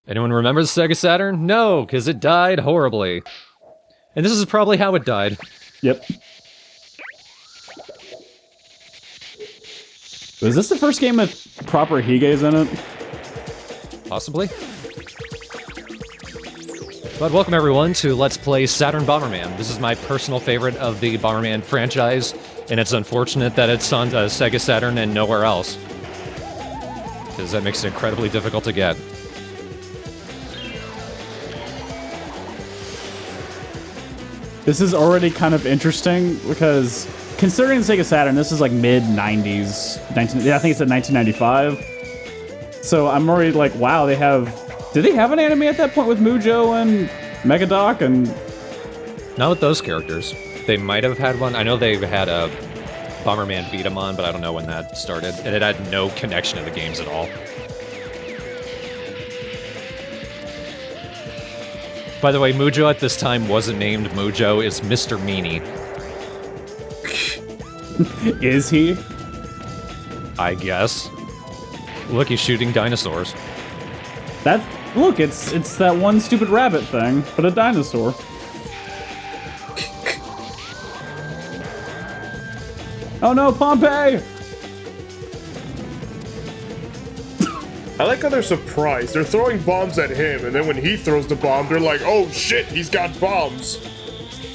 Anyone remember the Sega Saturn? No, because it died horribly. And this is probably how it died. Yep. Was this the first game with proper Higes in it? Possibly. But welcome everyone to Let's Play Saturn Bomberman. This is my personal favorite of the Bomberman franchise, and it's unfortunate that it's on Sega Saturn and nowhere else. Because that makes it incredibly difficult to get. This is already kind of interesting, because considering the Sega Saturn, this is like mid-90s. I think it said 1995. So I'm already like, wow, they have... Did they have an anime at that point with Mujo and Megadoc and... Not with those characters. They might have had one. I know they've had a Bomberman beat 'em on, but I don't know when that started. And it had no connection to the games at all. By the way, Mujo at this time wasn't named Mujo, it's Mr. Meanie. Is he? I guess. Look, he's shooting dinosaurs. Look, it's that one stupid rabbit thing, but a dinosaur. Oh no, Pompeii! I like how they're surprised. They're throwing bombs at him, and then when he throws the bomb, they're like, oh shit, he's got bombs.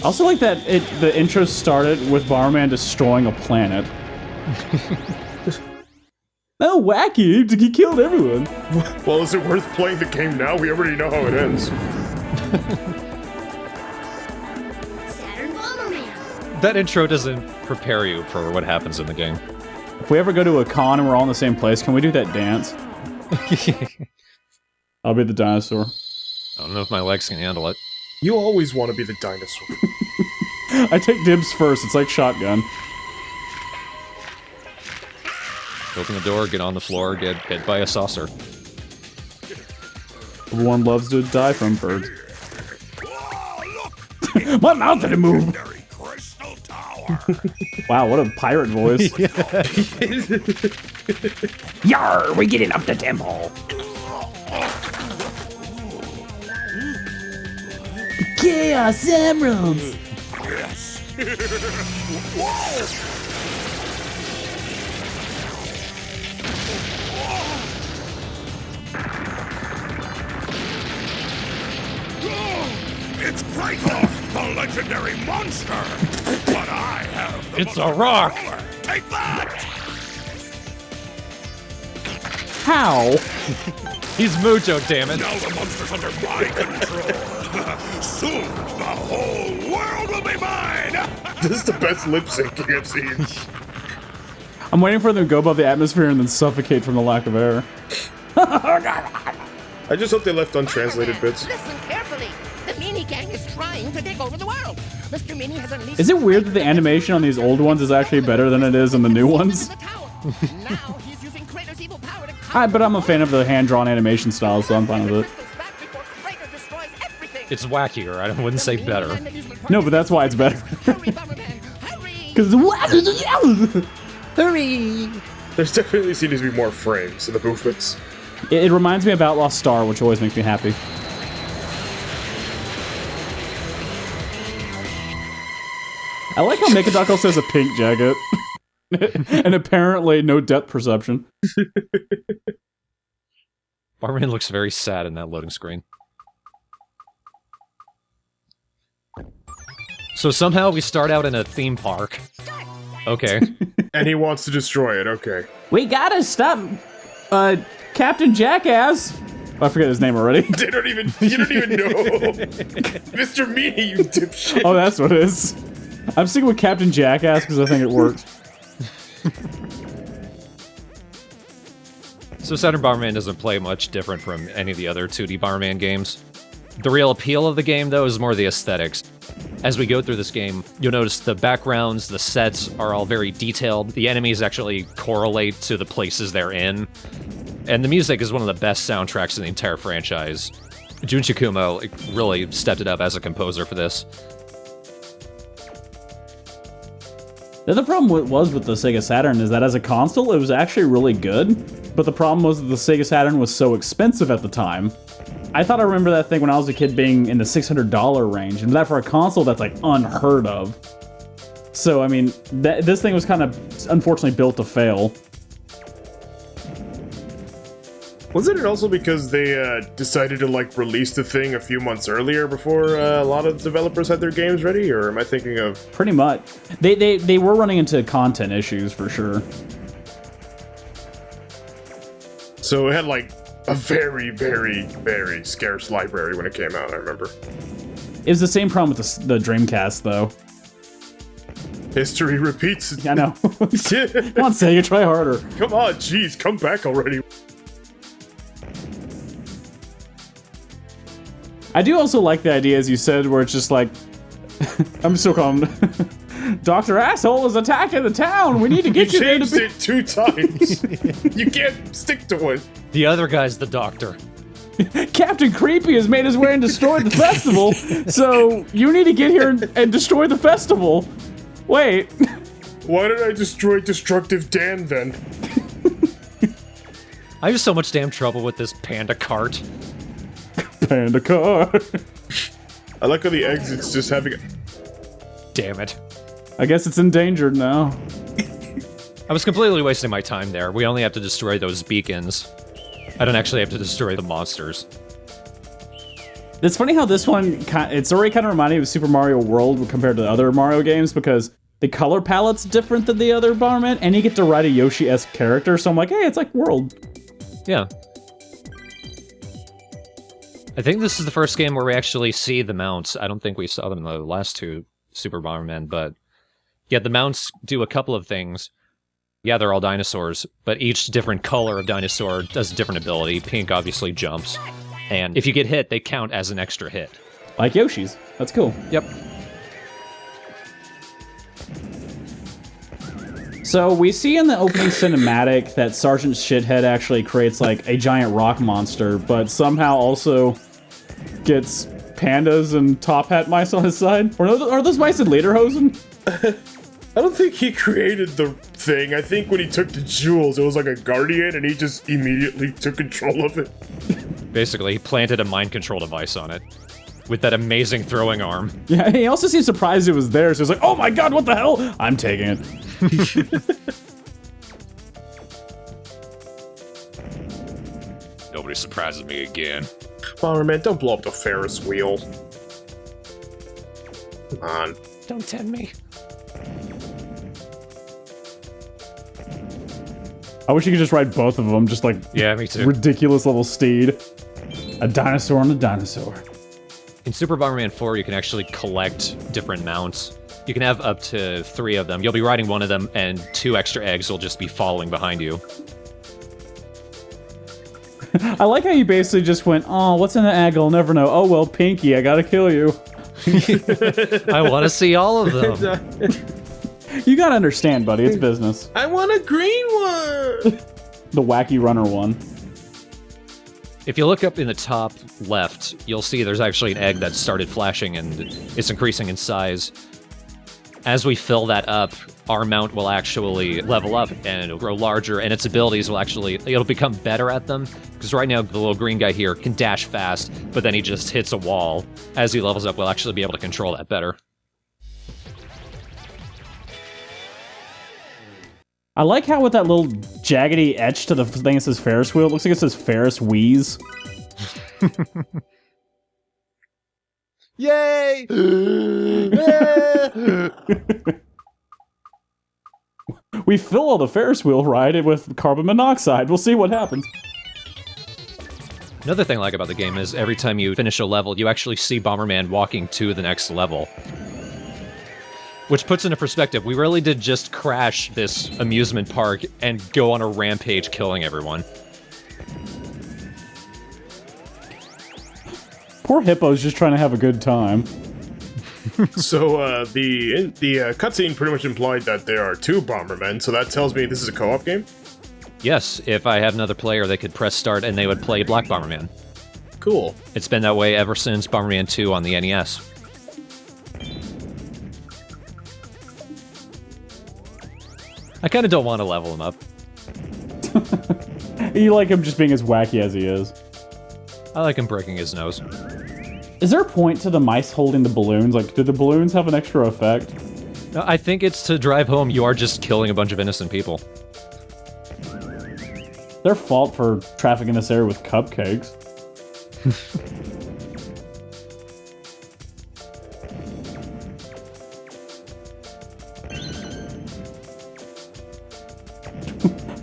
I also like that the intro started with Bomberman destroying a planet. Oh, wacky! He killed everyone. Well, is it worth playing the game now? We already know how it ends. Saturn Bomberman. That intro doesn't prepare you for what happens in the game. If we ever go to a con and we're all in the same place, can we do that dance? I'll be the dinosaur. I don't know if my legs can handle it. You always want to be the dinosaur. I take dibs first, it's like shotgun. Open the door, get on the floor, get hit by a saucer. Everyone loves to die from birds. My mouth didn't move! Wow, what a pirate voice. Yar, we're getting up the temple. Chaos Emeralds! Yes. It's Kratos, the legendary monster! But I have the It's a rock! power. Take that! How? He's Mujo, damn it! Now the monster's under my control. Soon, the whole world will be mine! This is the best lip syncing I've seen. I'm waiting for them to go above the atmosphere and then suffocate from the lack of air. I just hope they left untranslated bits. Listen carefully. The Meanie Gang is trying to take over the world. Mr. Meanie has unleashed... Is it weird that the animation on these old ones is actually better than it is in the new ones? The tower. Now he's using Kratos' evil power to... But I'm a fan of the hand-drawn animation style, so I'm fine with it. It's wackier, I wouldn't say better. No, but that's why it's better. Hurry, Bomberman, hurry! Because Hurry! There's definitely seems to be more frames in the movements. it reminds me of Outlaw Star, which always makes me happy. I like how Megadoc also has a pink jacket. And apparently no depth perception. Bomberman looks very sad in that loading screen. So somehow we start out in a theme park. Okay. And he wants to destroy it, okay. We gotta stop, Captain Jackass. I forget his name already. You don't even know. Mr. Meanie, you dipshit. Oh, that's what it is. I'm sticking with Captain Jackass because I think it works. So Saturn Bomberman doesn't play much different from any of the other 2D Bomberman games. The real appeal of the game, though, is more the aesthetics. As we go through this game, you'll notice the backgrounds, the sets are all very detailed. The enemies actually correlate to the places they're in. And the music is one of the best soundtracks in the entire franchise. Junichi Kumo really stepped it up as a composer for this. The other problem was with the Sega Saturn is that as a console, it was actually really good, but the problem was that the Sega Saturn was so expensive at the time. I thought I remember that thing when I was a kid being in the $600 range, and that for a console, that's like unheard of. So, I mean, this thing was kind of unfortunately built to fail. Wasn't it also because they decided to like release the thing a few months earlier before a lot of developers had their games ready, or am I thinking of? Pretty much. They were running into content issues for sure. So it had like a very, very, very scarce library when it came out, I remember. It was the same problem with the Dreamcast, though. History repeats. I know. Come on, Sega, try harder. Come on, jeez, come back already. I do also like the idea, as you said, where it's just like, I'm still calling him, Dr. Asshole is attacking the town. We need to get you there to changed it 2 times. You can't stick to it. The other guy's the doctor. Captain Creepy has made his way and destroyed the festival, so you need to get here and destroy the festival. Wait. Why did I destroy Destructive Dan then? I have so much damn trouble with this panda cart. Panda car. I like how the exit's just having a... Damn it. I guess it's endangered now. I was completely wasting my time there. We only have to destroy those beacons. I don't actually have to destroy the monsters. It's funny how this one, it's already kind of reminding me of Super Mario World compared to the other Mario games, because the color palette's different than the other Bomberman, and you get to ride a Yoshi-esque character, so I'm like, hey, it's like World. Yeah. I think this is the first game where we actually see the mounts. I don't think we saw them in the last 2 Super Bomberman, but yeah, the mounts do a couple of things. Yeah, they're all dinosaurs, but each different color of dinosaur does a different ability. Pink obviously jumps, and if you get hit, they count as an extra hit. Like Yoshi's. That's cool. Yep. So we see in the opening cinematic that Sergeant Shithead actually creates like a giant rock monster, but somehow also gets pandas and top hat mice on his side. Or are those mice in Lederhosen? I don't think he created the thing. I think when he took the jewels, it was like a guardian, and he just immediately took control of it. Basically, he planted a mind control device on it with that amazing throwing arm. Yeah, he also seemed surprised it was there, so he's like, oh my god, what the hell? I'm taking it. Nobody surprises me again. Bomberman, don't blow up the Ferris wheel. Come on. Don't tempt me. I wish you could just ride both of them, just like Yeah, me too. ridiculous level steed. A dinosaur on a dinosaur. In Super Bomberman 4, you can actually collect different mounts. You can have up to 3 of them. You'll be riding one of them, and 2 extra eggs will just be following behind you. I like how you basically just went, oh, what's in the egg? I'll never know. Oh, well, Pinky, I gotta kill you. I want to see all of them. You gotta understand, buddy, it's business. I want a green one! The wacky runner one. If you look up in the top left, you'll see there's actually an egg that started flashing, and it's increasing in size. As we fill that up, our mount will actually level up, and it'll grow larger, and its abilities will actually, it'll become better at them. Because right now, the little green guy here can dash fast, but then he just hits a wall. As he levels up, we'll actually be able to control that better. I like how with that little jaggedy etch to the thing that says Ferris wheel, it looks like it says Ferris Wheeze. Yay! We fill all the Ferris wheel ride with carbon monoxide. We'll see what happens. Another thing I like about the game is every time you finish a level, you actually see Bomberman walking to the next level. Which puts into perspective, we really did just crash this amusement park and go on a rampage killing everyone. Poor Hippo's just trying to have a good time. So, the cutscene pretty much implied that there are 2 Bombermen, so that tells me this is a co-op game? Yes, if I had another player, they could press start and they would play Black Bomberman. cool. It's been that way ever since Bomberman 2 on the NES. I kind of don't want to level him up. You like him just being as wacky as he is. I like him breaking his nose. Is there a point to the mice holding the balloons? Like, do the balloons have an extra effect? No, I think it's to drive home you are just killing a bunch of innocent people. Their fault for trafficking this area with cupcakes.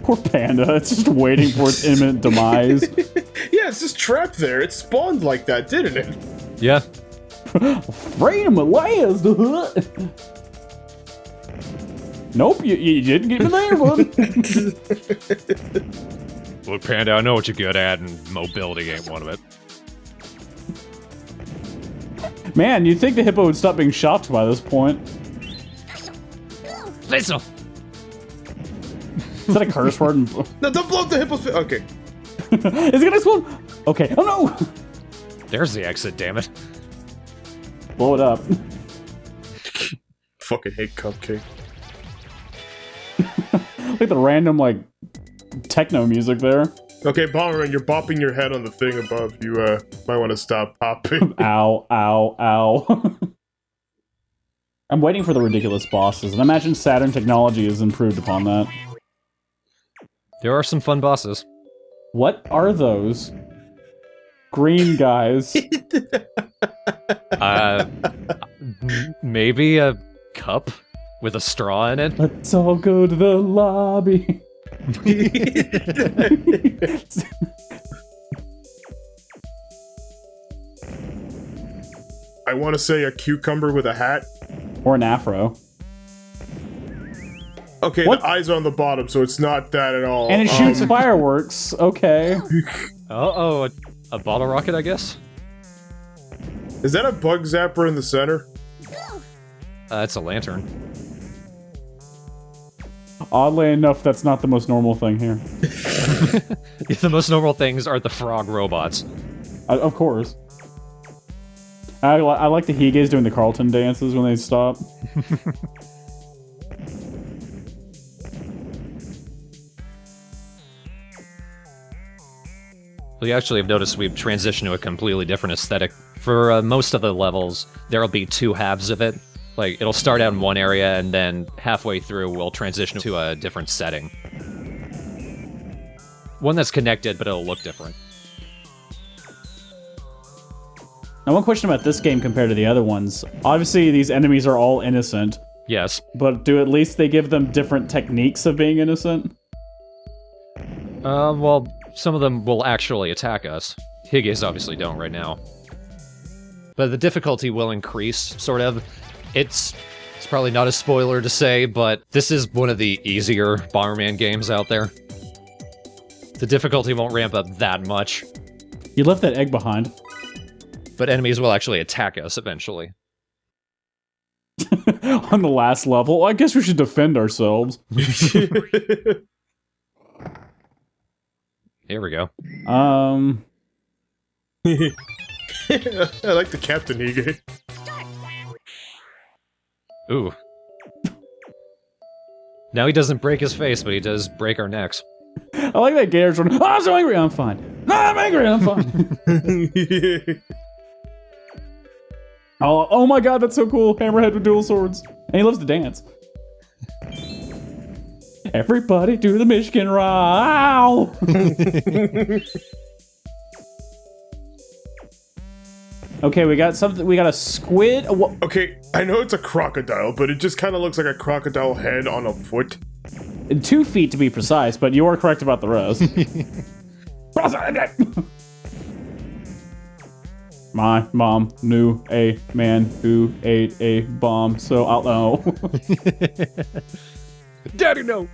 Poor panda, it's just waiting for its imminent demise. Yeah, it's just trapped there. It spawned like that, didn't it? Yeah. Freedom at last! Nope, you didn't get me there, bud. Look, Panda, I know what you're good at, and mobility ain't one of it. Man, you'd think the hippo would stop being shocked by this point. Listen. Is that a curse word? No, don't blow up the hippo's face. Okay. Is it gonna explode? Okay, oh no! There's the exit, damn it. Blow it up. Fucking hate cupcake. Like the random, like, techno music there. Okay, Bomberman, you're bopping your head on the thing above. You might want to stop popping. Ow, ow, ow. I'm waiting for the ridiculous bosses, and I imagine Saturn technology has improved upon that. There are some fun bosses. What are those? Green guys. Maybe a cup with a straw in it? Let's all go to the lobby. I want to say a cucumber with a hat. Or an afro. Okay, What? the eyes are on the bottom, so it's not that at all. And it shoots fireworks. Okay. Oh, a bottle rocket, I guess? Is that a bug zapper in the center? It's a lantern. Oddly enough, that's not the most normal thing here. The most normal things are the frog robots. Of course. I like the Hige's doing the Carlton dances when they stop. We actually have noticed we've transitioned to a completely different aesthetic. For most of the levels, there'll be two halves of it. Like, it'll start out in one area, and then halfway through, we'll transition to a different setting. One that's connected, but it'll look different. Now, one question about this game compared to the other ones. Obviously, these enemies are all innocent, Yes. but do at least they give them different techniques of being innocent? Well, some of them will actually attack us. Hige's obviously don't right now. But the difficulty will increase, sort of. It's probably not a spoiler to say, but this is one of the easier Bomberman games out there. The difficulty won't ramp up that much, You left that egg behind. but enemies will actually attack us eventually. On the last level, I guess we should defend ourselves. Here we go. I like the Captain Hige. Ooh. Now he doesn't break his face, but he does break our necks. I like that Gator's one. Oh, I'm so angry, I'm fine. No, I'm angry, I'm fine. Oh my god, that's so cool. Hammerhead with dual swords. And he loves to dance. Everybody do the Michigan Row. Okay, we got something. We got a squid. Okay, I know it's a crocodile, but it just kind of looks like a crocodile head on a foot. 2 feet to be precise, but you are correct about the rest. My mom knew a man who ate a bomb, so I'll know. Daddy, no!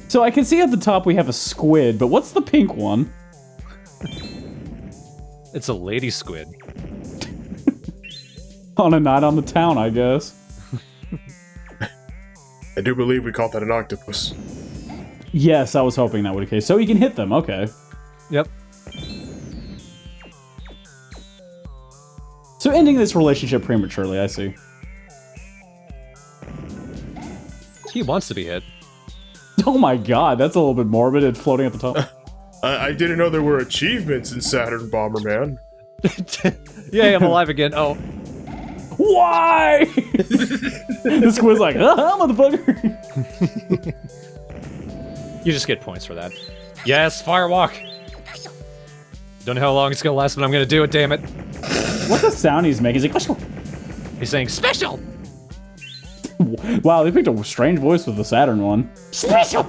So I can see at the top we have a squid, but what's the pink one? It's a lady squid. On a night on the town, I guess. I do believe we called that an octopus. Yes, I was hoping that would be the case. So you can hit them, okay. Yep. So ending this relationship prematurely, I see. He wants to be hit. Oh my god, that's a little bit morbid. It's floating at the top. I didn't know there were achievements in Saturn Bomberman. Yay, I'm alive again. Oh. Why? This squid's like, motherfucker. You just get points for that. Yes, firewalk. Don't know how long it's gonna last, but I'm gonna do it, damn it. What's the sound he's making? He's like, special. He's saying special! Wow, they picked a strange voice with the Saturn one. Special!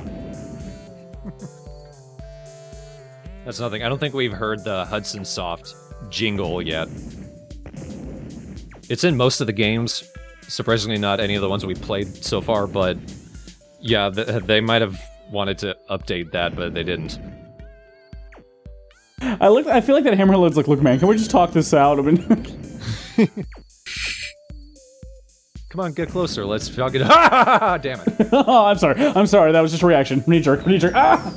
That's nothing. I don't think we've heard the Hudson Soft jingle yet. It's in most of the games. Surprisingly not any of the ones we played so far, but yeah, they might have wanted to update that, but they didn't. I feel like that Hammerhead's like, look man, can we just talk this out? I mean... Come on, get closer. Let's talk it. Ha! Damn it. Oh, I'm sorry. That was just a reaction. Knee jerk. Ah!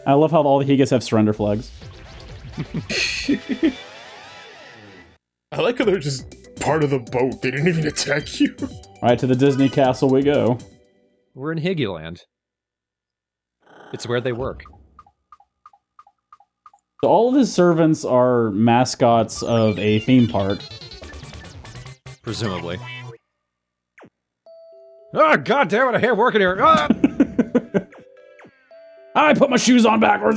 I love how all the Higas have surrender flags. I like how they're just part of the boat. They didn't even attack you. Alright, to the Disney castle we go. We're in Higeland. It's where they work. So all of his servants are mascots of a theme park. Presumably. Oh, god damn it, I hate working here. Ah! I put my shoes on backwards.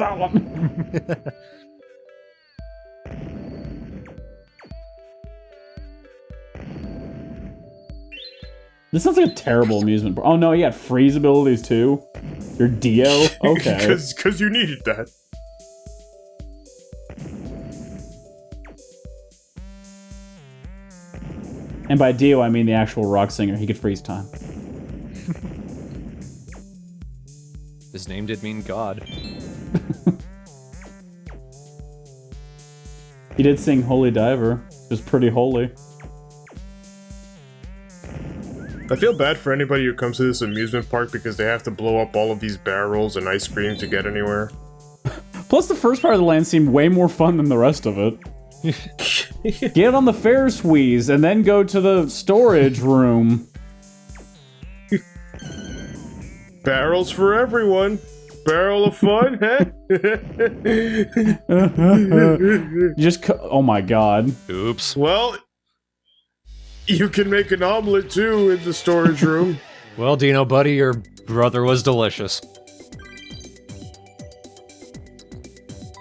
This sounds like a terrible amusement park. Oh no, you got freeze abilities too? You're Dio? Okay. Because you needed that. And by Dio, I mean the actual rock singer. He could freeze time. His name did mean God. He did sing Holy Diver, which was pretty holy. I feel bad for anybody who comes to this amusement park because they have to blow up all of these barrels and ice cream to get anywhere. Plus, the first part of the land seemed way more fun than the rest of it. Get on the Ferris wheeze and then go to the storage room. Barrels for everyone. Barrel of fun, huh? You just oh my god. Oops. Well, you can make an omelet too in the storage room. Well, Dino, buddy, your brother was delicious.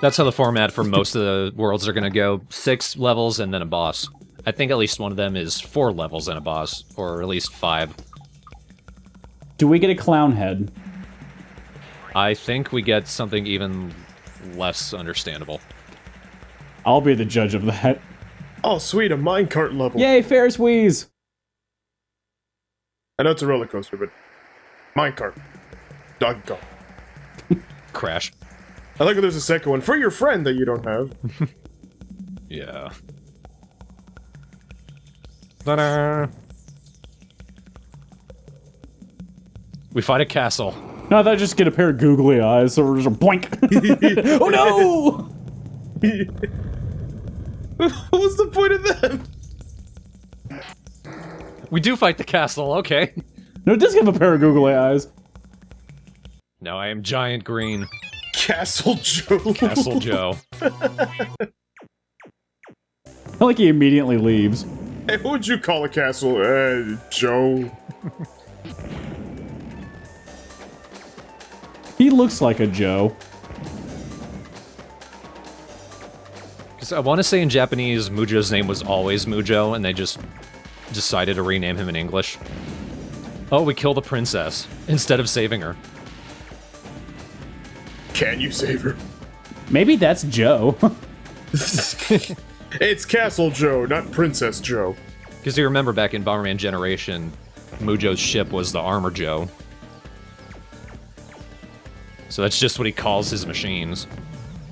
That's how the format for most of the worlds are gonna go. 6 levels and then a boss. I think at least one of them is 4 levels and a boss, or at least 5. Do we get a clown head? I think we get something even less understandable. I'll be the judge of that. Oh, sweet, a minecart level. Yay, Ferris wheeze! I know it's a roller coaster, but minecart. Donkey Kong. Crash. I like that there's a second one for your friend that you don't have. Yeah. Ta-da! We fight a castle. No, I thought I'd just get a pair of googly eyes, so we're just boink. Oh no! What was the point of that? We do fight the castle, okay. No, it does have a pair of googly eyes. Now I am Giant Green. Castle Joe. Castle Joe. I like he immediately leaves. Hey, what would you call a castle? Joe. He looks like a Joe. Because I want to say in Japanese, Mujo's name was always Mujo, and they just decided to rename him in English. Oh, we kill the princess instead of saving her. Can you save her? Maybe that's Joe. It's Castle Joe, not Princess Joe. Because you remember back in Bomberman Generation, Mujo's ship was the Armor Joe. So that's just what he calls his machines.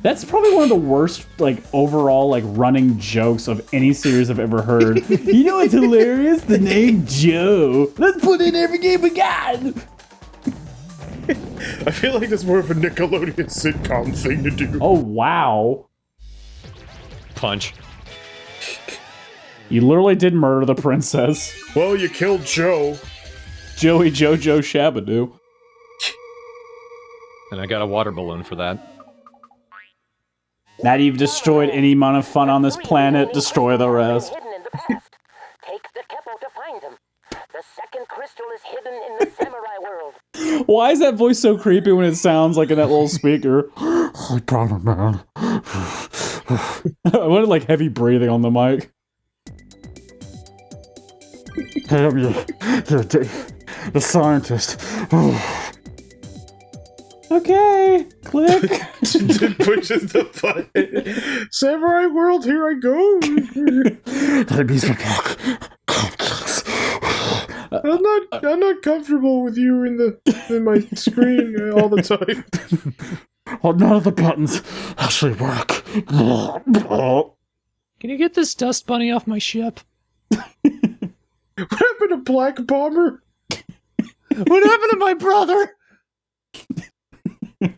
That's probably one of the worst, like, overall, like, running jokes of any series I've ever heard. You know what's hilarious? The name Joe. Let's put it in every game we got! I feel like that's more of a Nickelodeon sitcom thing to do. Oh, wow. Punch. You literally did murder the princess. Well, you killed Joe. Joey Jojo Shabadoo. And I got a water balloon for that. Now you've destroyed any amount of fun on this planet, destroy the rest. Hidden in the past. Take the Keppel to find them. The second crystal is hidden in the samurai world. Why is that voice so creepy when it sounds like in that little speaker? Hi, Bomberman. I wanted like heavy breathing on the mic. Damn you, the scientist. Okay, click. Pushes the button. Samurai World, here I go. That means I'm not comfortable with you in my screen all the time. Well, none of the buttons actually work. Can you get this dust bunny off my ship? What happened to Black Bomber? What happened to my brother? You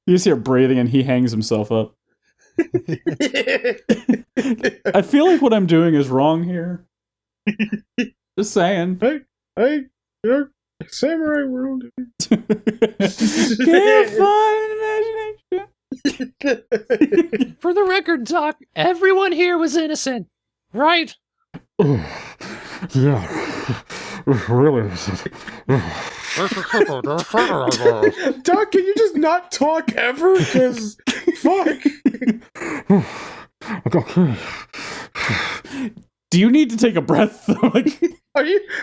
just hear breathing and he hangs himself up. I feel like what I'm doing is wrong here. Just saying. Hey, you're Samurai World. Can't find imagination. For the record, Doc, everyone here was innocent, right? Yeah, really. Doc, can you just not talk ever? Because, fuck. Okay. Do you need to take a breath? Like,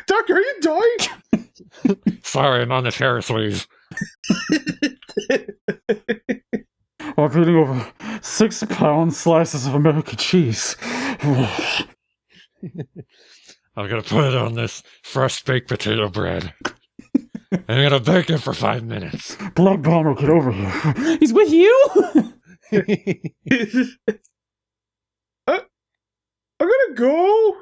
Doc, are you dying? Sorry, I'm on the Ferris wheel. I'm eating over 6-pound slices of American cheese. I'm gonna put it on this fresh baked potato bread. I'm gonna bake it for 5 minutes. Black Bomber, get over here. He's with you? I'm gonna go.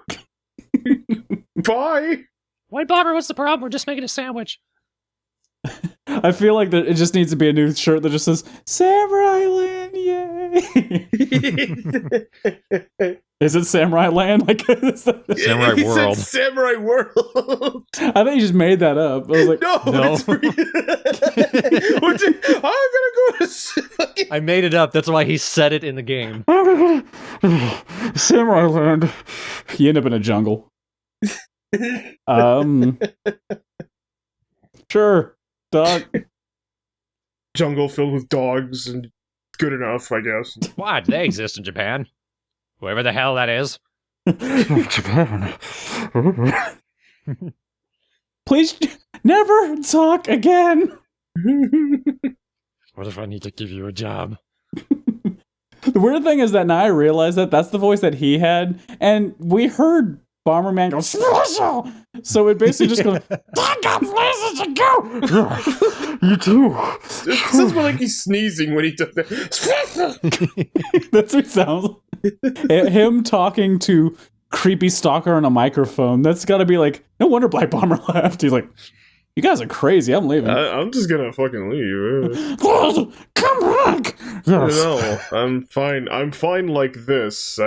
Bye. White Bomber, what's the problem? We're just making a sandwich. I feel like it just needs to be a new shirt that just says Samurai Land, yay! Is it Samurai Land? Like Samurai He World. said Samurai World. I think you just made that up. I was like, No. It's I'm gonna go to fucking. I made it up. That's why he said it in the game. Samurai Land. You end up in a jungle. Sure, dog. Jungle filled with dogs and good enough, I guess. What? They exist in Japan. Whoever the hell that is. Japan. Please never talk again. What if I need to give you a job? The weird thing is that now I realize that that's the voice that he had, and we heard Bomberman go special. So it basically just goes, I got places to go. You too. It sounds more like he's sneezing when he does that. That's what it sounds like. Him talking to creepy stalker on a microphone. That's got to be like, no wonder Black Bomber left. He's like, you guys are crazy. I'm leaving. I'm just gonna fucking leave. Come back. Yes. No, I'm fine. I'm fine like this.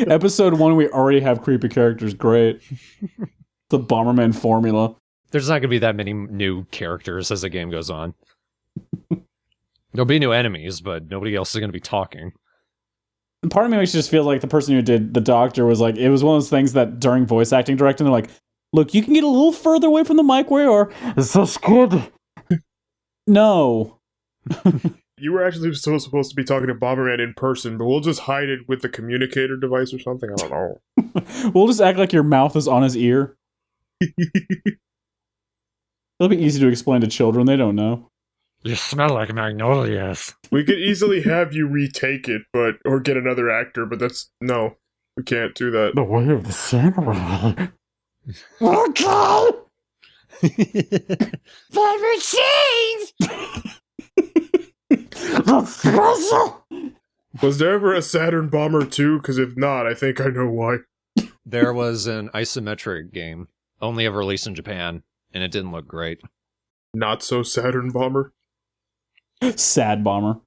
Episode 1, we already have creepy characters. Great. The Bomberman formula. There's not going to be that many new characters as the game goes on. There'll be new enemies, but nobody else is going to be talking. Part of me makes just feel like the person who did the doctor was like, it was one of those things that during voice acting directing, they're like, look, you can get a little further away from the mic or it's so good. No. You were actually supposed to be talking to Bomberman in person, but we'll just hide it with the communicator device or something. I don't know. We'll just act like your mouth is on his ear. It'll be easy to explain to children. They don't know. You smell like magnolias. We could easily have you retake it, or get another actor, but no, we can't do that. The way of the samurai. Okay. Favorite scenes! Was there ever a Saturn Bomber 2? Because if not, I think I know why. There was an isometric game, only ever released in Japan, and it didn't look great. Not so Saturn Bomber. Sad Bomber.